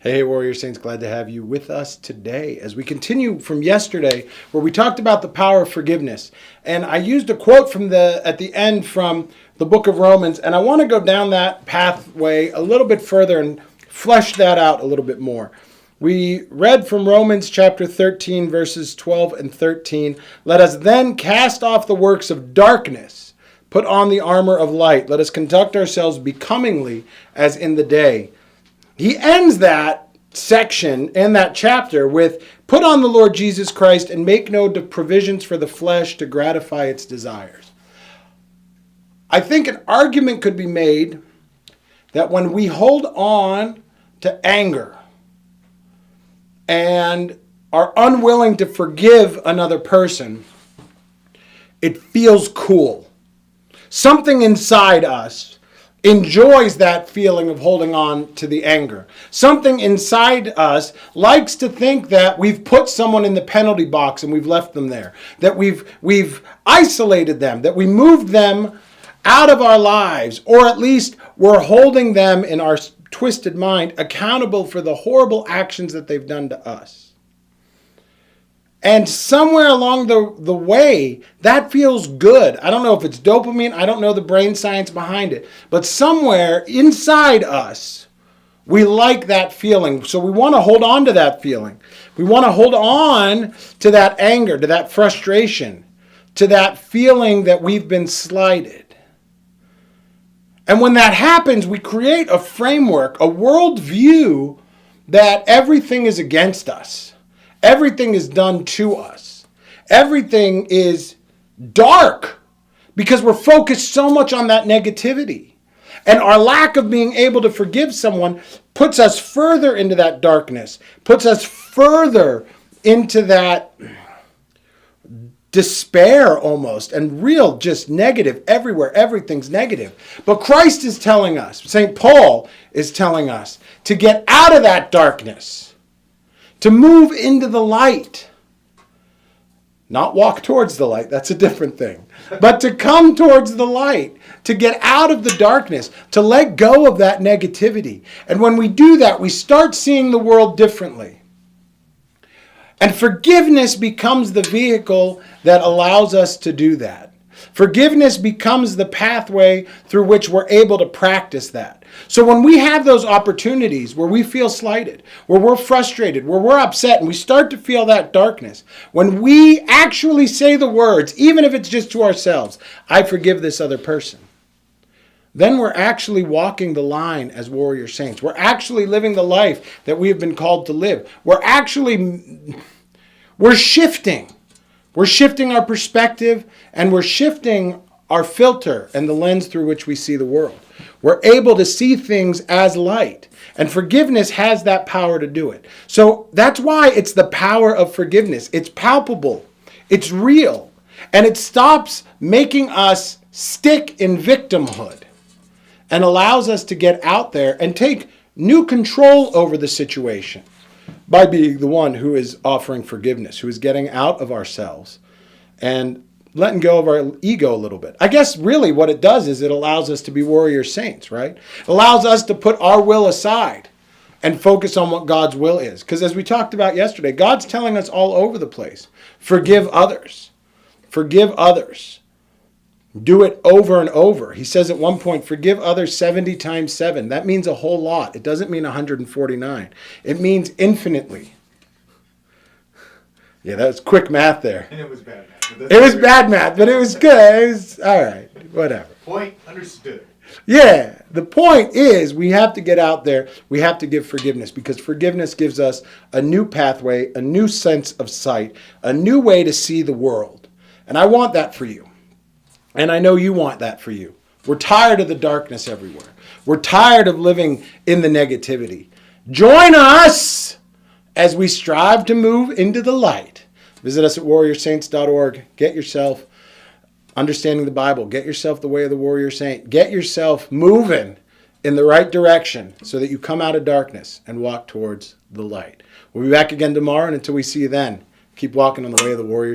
Hey, Warrior Saints, glad to have you with us today as we continue from yesterday where we talked about the power of forgiveness. And I used a quote from at the end from the book of Romans, and I want to go down that pathway a little bit further and flesh that out a little bit more. We read from Romans chapter 13, verses 12 and 13. Let us then cast off the works of darkness, put on the armor of light. Let us conduct ourselves becomingly as in the day. He ends that section in that chapter with, put on the Lord Jesus Christ and make no provisions for the flesh to gratify its desires. I think an argument could be made that when we hold on to anger and are unwilling to forgive another person, it feels cool. Something inside us enjoys that feeling of holding on to the anger. Something inside us likes to think that we've put someone in the penalty box and we've left them there, that we've isolated them, that we moved them out of our lives, or at least we're holding them in our twisted mind accountable for the horrible actions that they've done to us. And somewhere along the way, that feels good. I don't know if it's dopamine. I don't know the brain science behind it. But somewhere inside us, we like that feeling. So we want to hold on to that feeling. We want to hold on to that anger, to that frustration, to that feeling that we've been slighted. And when that happens, we create a framework, a worldview that everything is against us. Everything is done to us. Everything is dark because we're focused so much on that negativity. And our lack of being able to forgive someone puts us further into that darkness, puts us further into that despair almost, and real just negative everywhere. Everything's negative. But Christ is telling us, St. Paul is telling us to get out of that darkness, to move into the light. Not walk towards the light, that's a different thing. But to come towards the light, to get out of the darkness, to let go of that negativity. And when we do that, we start seeing the world differently. And forgiveness becomes the vehicle that allows us to do that. Forgiveness becomes the pathway through which we're able to practice that. So when we have those opportunities where we feel slighted, where we're frustrated, where we're upset, and we start to feel that darkness, when we actually say the words, even if it's just to ourselves, I forgive this other person, then we're actually walking the line as warrior saints. We're actually living the life that we have been called to live. We're shifting. We're shifting our perspective, and we're shifting our filter and the lens through which we see the world. We're able to see things as light, and forgiveness has that power to do it. So that's why it's the power of forgiveness. It's palpable, it's real, and it stops making us stick in victimhood and allows us to get out there and take new control over the situation by being the one who is offering forgiveness, who is getting out of ourselves and letting go of our ego a little bit. I guess really what it does is it allows us to be warrior saints, right? It allows us to put our will aside and focus on what God's will is. Because as we talked about yesterday, God's telling us all over the place, forgive others. Forgive others. Do it over and over. He says at one point, forgive others 70 times 7. That means a whole lot. It doesn't mean 149. It means infinitely. Yeah, that was quick math there. And it was bad math. It was bad math, but it was good. It was all right. Whatever. Point understood. Yeah, the point is we have to get out there. We have to give forgiveness because forgiveness gives us a new pathway, a new sense of sight, a new way to see the world. And I want that for you. And I know you want that for you. We're tired of the darkness everywhere. We're tired of living in the negativity. Join us as we strive to move into the light. Visit us at warriorsaints.org. Get yourself understanding the Bible. Get yourself the way of the warrior saint. Get yourself moving in the right direction so that you come out of darkness and walk towards the light. We'll be back again tomorrow, and until we see you then, keep walking on the way of the warrior.